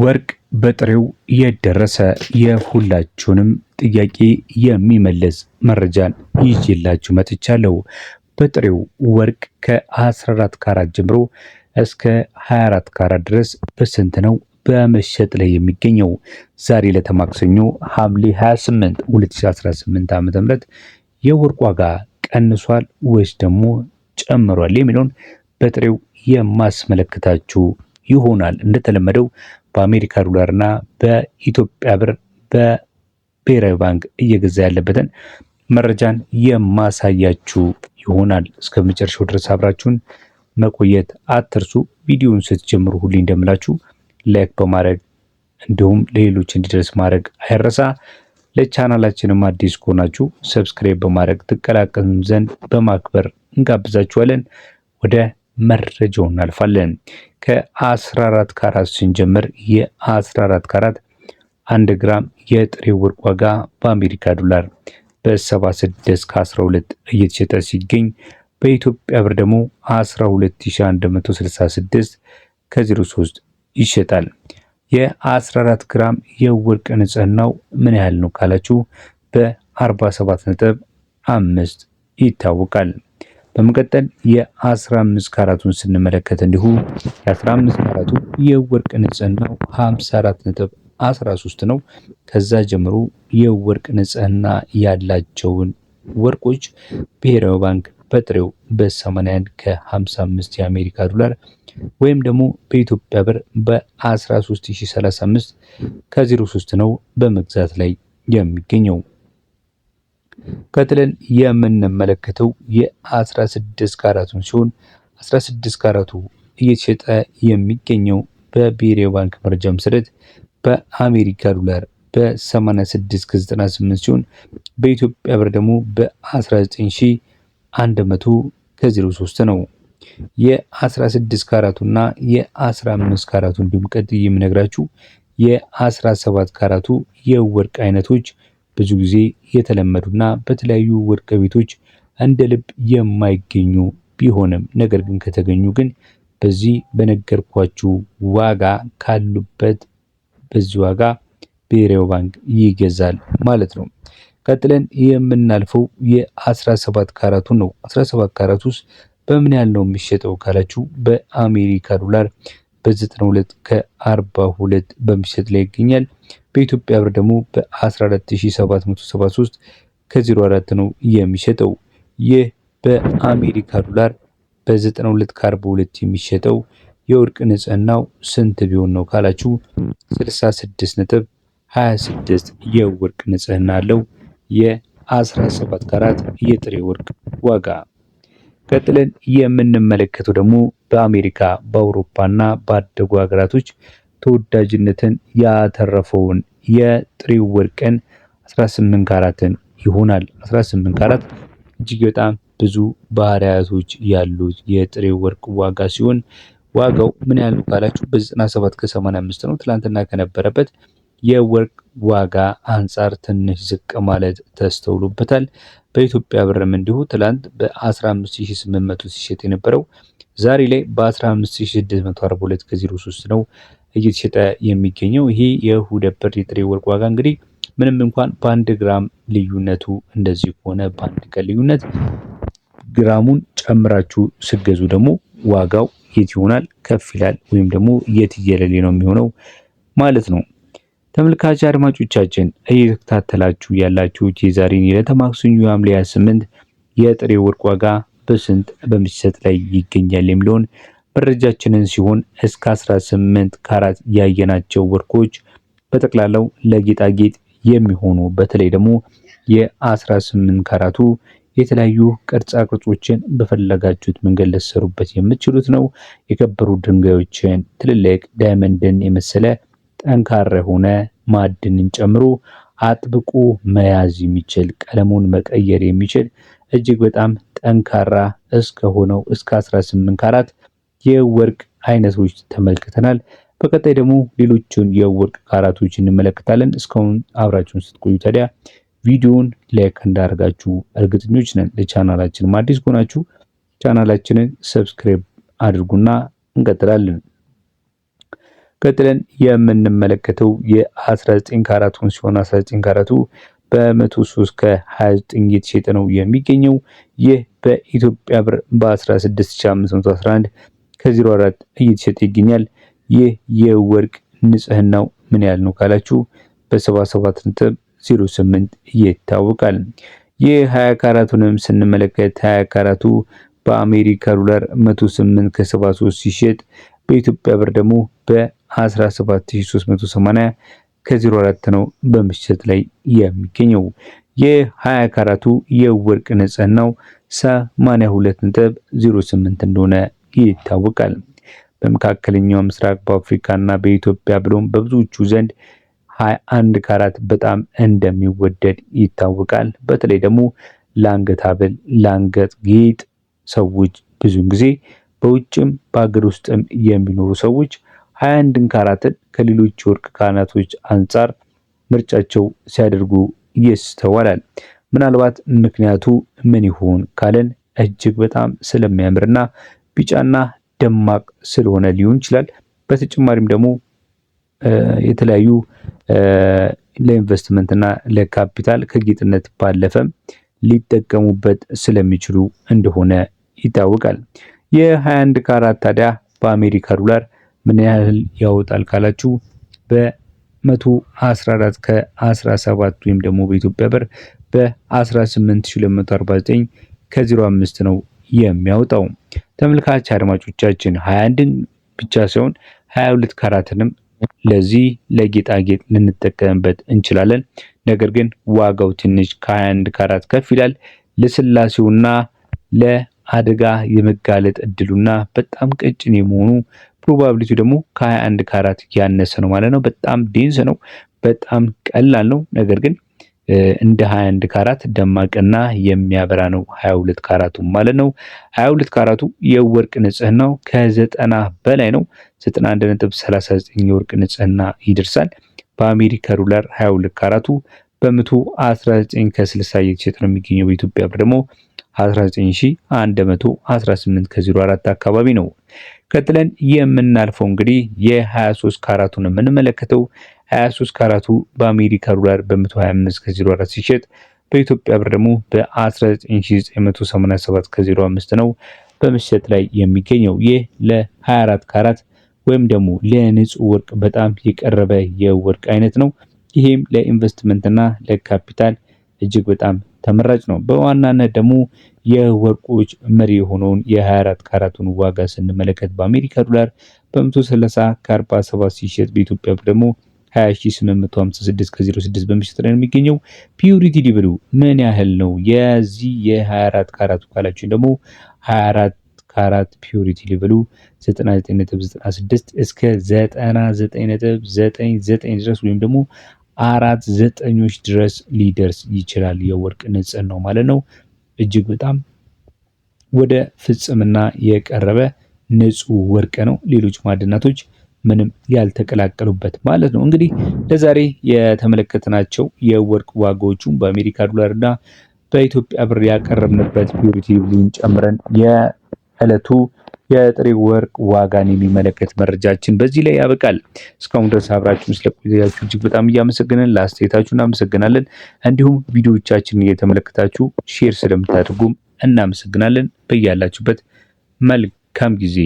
ወርቅ በጥሬው የደረሰ የሁላችሁንም ጥያቄ የሚመልስ መረጃን ይዤላችሁ መጥቻለሁ። በጥሬው ወርቅ ከ14 ካራት ጀምሮ እስከ 24 ካራት ድረስ በስንት ነው በመሸጥ ላይ የሚገኘው? ዛሬ ለተማክሰኞ ሐምሌ 28 2018 ዓ.ም የወርቅ ዋጋ ቀንሷል ወይስ ደግሞ ጨምሯል የሚለውን በጥሬው የማስመለከታችሁ ይሆናል። እንደተለመደው በአሜሪካ ዶላርና በኢትዮጵያ ብር በብሔራዊ ባንክ እየገዛ ያለበትን መረጃን የማሳያችሁ ይሆናል። እስከ መጨረሻው ድረስ አብራችሁን መቆየት አትርሱ። ቪዲዮውን ስትጀምሩ ሁሌ እንደምላችሁ ላይክ በማድረግ እንዲሁም ለሌሎች እንዲደርስ ማድረግ አይረሳ። ለቻናላችንም አዲስ ከሆናችሁ ሰብስክራይብ በማድረግ ትቀላቀሉ ዘንድ በማክበር እንጋብዛችኋለን። ወደ መረጃው እናልፋለን። ከ14 ካራት ስንጀምር የ14 ካራት 1 ግራም የጥሬ ወርቅ ዋጋ በአሜሪካ ዶላር በ76 ከ12 እየተሸጠ ሲገኝ በኢትዮጵያ ብር ደግሞ 12166 ከ03 ይሸጣል። የ14 ግራም የወርቅ ንጽህናው ምን ያህል ነው ካላችሁ በ47.5 ይታወቃል። በመቀጠል የ15 ካራቱን ስንመለከት እንዲሁ የ15 ካራቱ የወርቅ ንጽህናው 54.13 ነው። ከዛ ጀምሮ የወርቅ ንጽህና ያላቸውን ወርቆች ብሔራዊ ባንክ በጥሬው በ81 ከ55 የአሜሪካ ዶላር ወይም ደግሞ በኢትዮጵያ ብር በ13035 ከ03 ነው በመግዛት ላይ የሚገኘው። ቀጥለን የምንመለከተው የ16 ካራቱን ሲሆን 16 ካራቱ እየተሸጠ የሚገኘው በብሔራዊ ባንክ መረጃ መሰረት በአሜሪካ ዶላር በ86 ከ98 ሲሆን በኢትዮጵያ ብር ደግሞ በ19100 ከ03 ነው። የ16 ካራቱና የ15 ካራቱ እንዲሁም ቀጥዬ የምነግራችሁ የ17 ካራቱ የወርቅ አይነቶች ብዙ ጊዜ የተለመዱና በተለያዩ ወርቅ ቤቶች እንደ ልብ የማይገኙ ቢሆንም ነገር ግን ከተገኙ ግን በዚህ በነገርኳችሁ ዋጋ ካሉበት በዚህ ዋጋ ብሔራዊ ባንክ ይገዛል ማለት ነው። ቀጥለን የምናልፈው የ17 ካራቱ ነው። 17 ካራቱ ውስጥ በምን ያህል ነው የሚሸጠው ካላችሁ በአሜሪካ ዶላር በ92 ከ42 በሚሸጥ ላይ ይገኛል። በኢትዮጵያ ብር ደግሞ በ14773 ከ04 ነው የሚሸጠው። ይህ በአሜሪካ ዶላር በ92 ከ42 የሚሸጠው የወርቅ ንጽህናው ስንት ቢሆን ነው ካላችሁ 66.26 የወርቅ ንጽህና አለው የ17 ካራት የጥሬ ወርቅ ዋጋ። ቀጥለን የምንመለከተው ደግሞ በአሜሪካ በአውሮፓና ባደጉ ሀገራቶች ተወዳጅነትን ያተረፈውን የጥሬ ወርቅን 18 ካራትን ይሆናል። 18 ካራት እጅግ በጣም ብዙ ባህሪያቶች ያሉት የጥሬ ወርቅ ዋጋ ሲሆን ዋጋው ምን ያህል ነው ካላችሁ በ97 ከ85 ነው። ትላንትና ከነበረበት የወርቅ ዋጋ አንጻር ትንሽ ዝቅ ማለት ተስተውሎበታል። በኢትዮጵያ ብርም እንዲሁ ትላንት በ15800 ሲሸጥ የነበረው ዛሬ ላይ በ15642 ከ03 ነው እየተሸጠ የሚገኘው። ይሄ የሁለት ብር የጥሬ ወርቅ ዋጋ እንግዲህ ምንም እንኳን በ1 ግራም ልዩነቱ እንደዚህ ከሆነ በ1 ቀን ልዩነት ግራሙን ጨምራችሁ ስገዙ ደግሞ ዋጋው የት ይሆናል? ከፍ ይላል ወይም ደግሞ የትየለሌ ነው የሚሆነው ማለት ነው። ተመልካች አድማጮቻችን እየተከታተላችሁ ያላችሁት የዛሬን የዕለተ ማክሰኞ ሐምሌ 28 የጥሬ ወርቅ ዋጋ በስንት በመሸጥ ላይ ይገኛል የሚለውን መረጃችንን ሲሆን እስከ 18 ካራት ያየናቸው ወርቆች በጠቅላላው ለጌጣጌጥ የሚሆኑ በተለይ ደግሞ የ18 ካራቱ የተለያዩ ቅርጻ ቅርጾችን በፈለጋችሁት መንገድ ልትሰሩበት የምትችሉት ነው። የከበሩ ድንጋዮችን ትልልቅ ዳይመንድን የመሰለ ጠንካራ የሆነ ማዕድንን ጨምሮ አጥብቆ መያዝ የሚችል ቀለሙን መቀየር የሚችል እጅግ በጣም ጠንካራ እስከሆነው እስከ 18 ካራት የወርቅ አይነቶች ተመልክተናል። በቀጣይ ደግሞ ሌሎችን የወርቅ ካራቶች እንመለከታለን። እስካሁን አብራችሁን ስትቆዩ ታዲያ ቪዲዮውን ላይክ እንዳደርጋችሁ እርግጠኞች ነን። ለቻናላችን አዲስ ከሆናችሁ ቻናላችንን ሰብስክራይብ አድርጉና እንቀጥላለን። ቀጥለን የምንመለከተው የ19 ካራቱን ሲሆን 19 ካራቱ በ103 ከ29 እየተሸጠ ነው የሚገኘው። ይህ በኢትዮጵያ ብር በ16511 ከ04 እየተሸጠ ይገኛል። ይህ የወርቅ ንጽህናው ምን ያህል ነው ካላችሁ በ77.08 ይታወቃል። የ20 ካራቱንም ስንመለከት 20 ካራቱ በአሜሪካ ዶላር 108 ከ73 ሲሸጥ በኢትዮጵያ ብር ደግሞ በ17380 ከ04 ነው በምሽት ላይ የሚገኘው። የ20 ካራቱ የወርቅ ንጽህናው 82.08 እንደሆነ ይታወቃል። በመካከለኛው ምስራቅ በአፍሪካና በኢትዮጵያ ብሎም በብዙዎቹ ዘንድ 21 ካራት በጣም እንደሚወደድ ይታወቃል። በተለይ ደግሞ ለአንገት ሐብል፣ ለአንገት ጌጥ ሰዎች ብዙውን ጊዜ በውጭም በአገር ውስጥም የሚኖሩ ሰዎች 21 ካራትን ከሌሎች ወርቅ ካህናቶች አንጻር ምርጫቸው ሲያደርጉ ይስተዋላል። ምናልባት ምክንያቱ ምን ይሆን ካለን እጅግ በጣም ስለሚያምርና ቢጫና ደማቅ ስለሆነ ሊሆን ይችላል። በተጨማሪም ደግሞ የተለያዩ ለኢንቨስትመንትና ለካፒታል ከጌጥነት ባለፈም ሊጠቀሙበት ስለሚችሉ እንደሆነ ይታወቃል። የ21 ካራት ታዲያ በአሜሪካ ዶላር ምን ያህል ያወጣል ካላችሁ በ114 ከ17 ወይም ደግሞ በኢትዮጵያ ብር በ18249 ከ05 ነው የሚያወጣው። ተመልካች አድማጮቻችን 21ን ብቻ ሳይሆን 22 ካራትንም ለዚህ ለጌጣጌጥ ልንጠቀምበት እንችላለን። ነገር ግን ዋጋው ትንሽ ከ21 ካራት ከፍ ይላል። ለስላሴውና ለአደጋ የመጋለጥ እድሉና በጣም ቀጭን የመሆኑ ፕሮባቢሊቲ ደግሞ ከ21 ካራት ያነሰ ነው ማለት ነው። በጣም ዴንስ ነው፣ በጣም ቀላል ነው። ነገር ግን እንደ 21 ካራት ደማቅና የሚያበራ ነው 22 ካራቱ ማለት ነው። 22 ካራቱ የወርቅ ንጽህናው ከ90 በላይ ነው። 91.39 የወርቅ ንጽህና ይደርሳል። በአሜሪካ ዶላር 22 ካራቱ በ119 ከ60 እየተሸጠ ነው የሚገኘው። በኢትዮጵያ ብር ደግሞ 19118 ከ04 አካባቢ ነው። ቀጥለን የምናልፈው እንግዲህ የ23 ካራቱን የምንመለከተው 23 ካራቱ በአሜሪካ ዶላር በ125 ከ04 ሲሸጥ በኢትዮጵያ ብር ደግሞ በ19987 ከ05 ነው በመሸጥ ላይ የሚገኘው። ይህ ለ24 ካራት ወይም ደግሞ ለንጹህ ወርቅ በጣም የቀረበ የወርቅ አይነት ነው። ይሄም ለኢንቨስትመንትና ለካፒታል እጅግ በጣም ተመራጭ ነው። በዋናነት ደግሞ የወርቆች መሪ የሆነውን የ24 ካራቱን ዋጋ ስንመለከት በአሜሪካ ዶላር በ130 ከ47 ሲሸጥ በኢትዮጵያ ብር ደግሞ 20856 ከ06 በመሸጥ ላይ የሚገኘው። ፒዩሪቲ ሌቭሉ ምን ያህል ነው የዚህ የ24 ካራቱ ካላችሁ ደግሞ 24 ካራት ፒዩሪቲ ሌቭሉ 99.96 እስከ 99.99 ድረስ ወይም ደግሞ 4 ዘጠኞች ድረስ ሊደርስ ይችላል። የወርቅ ንጽህናው ማለት ነው። እጅግ በጣም ወደ ፍጽምና የቀረበ ንጹህ ወርቅ ነው። ሌሎች ማዕድናቶች ምንም ያልተቀላቀሉበት ማለት ነው። እንግዲህ ለዛሬ የተመለከትናቸው የወርቅ ዋጋዎቹን በአሜሪካ ዶላርና በኢትዮጵያ ብር ያቀረብንበት ፒዩሪቲ ሌቭሉን ጨምረን የዕለቱ የጥሬ ወርቅ ዋጋን የሚመለከት መረጃችን በዚህ ላይ ያበቃል። እስካሁን ድረስ አብራችሁን ስለቆያችሁ እጅግ በጣም እያመሰገንን ለአስተያየታችሁ እናመሰግናለን። እንዲሁም ቪዲዮዎቻችንን እየተመለከታችሁ ሼር ስለምታደርጉም እናመሰግናለን። በያላችሁበት መልካም ጊዜ